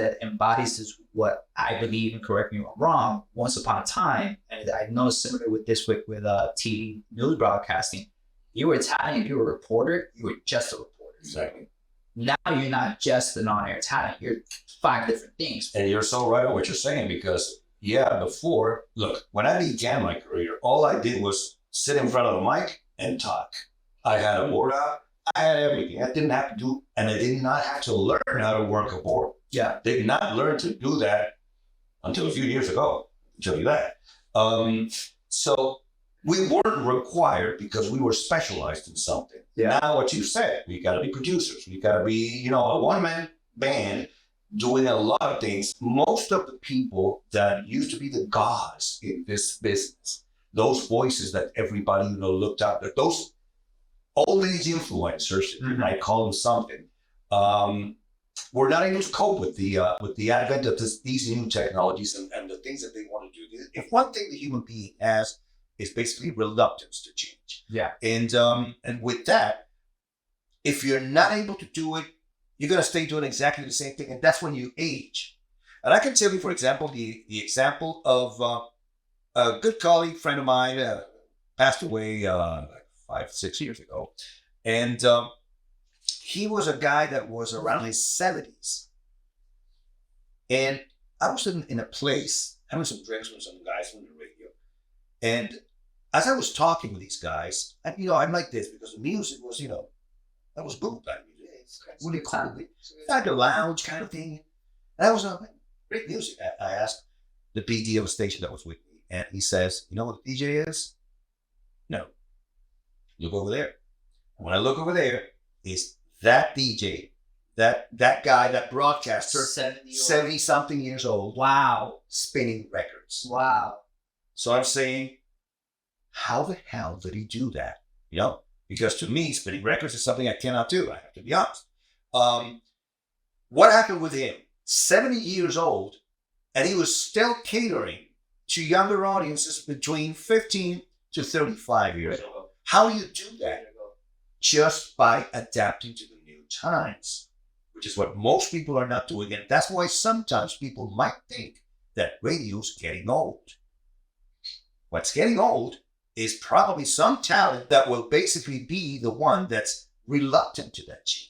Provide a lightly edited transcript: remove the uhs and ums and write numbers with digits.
that embodies this, what I believe, and correct me if I'm wrong, once upon a time, and I know similar with this with TV news broadcasting, you were Italian, you were a reporter, you were just a reporter. Exactly. Now you're not just an on-air talent, you're 5 different things. And you're so right on what you're saying, because before, look, when I began my career, all I did was sit in front of the mic and talk. I had a board out, I had everything. I didn't have to do, and I did not have to learn how to work a board. Yeah. Did not learn to do that until a few years ago. I'll tell you that. So we weren't required because we were specialized in something. Yeah. Now, what you said, we got to be producers. We got to be, a one-man band doing a lot of things. Most of the people that used to be the gods in this business, those voices that everybody looked up, those old age influencers, you might call them something, were not able to cope with the advent of these new technologies and the things that they want to do. If one thing the human being has is basically reluctance to change. Yeah. And with that, if you're not able to do it, you're going to stay doing exactly the same thing. And that's when you age. And I can tell you, for example, the example of a good colleague, friend of mine, passed away like 5, 6 years ago. And he was a guy that was around his 70s. And I was in a place, having some drinks with some guys from the radio. And as I was talking with these guys, and, I'm like this because the music was, that was bootleg music. It's really cool. It's like a lounge kind of thing. And that was great music. I asked the BD of a station that was with me, and he says, "You know what the DJ is?" "No." "Look over there." And when I look over there, it's that DJ, that guy, that broadcaster, 70-something years old. Wow. Spinning records. Wow. So I'm saying, how the hell did he do that? Because to me, spinning records is something I cannot do. I have to be honest. What happened with him? 70 years old, and he was still catering to younger audiences between 15 to 35 years old. How do you do that? Just by adapting to the new times, which is what most people are not doing. And that's why sometimes people might think that radio's getting old. What's getting old is probably some talent that will basically be the one that's reluctant to that change.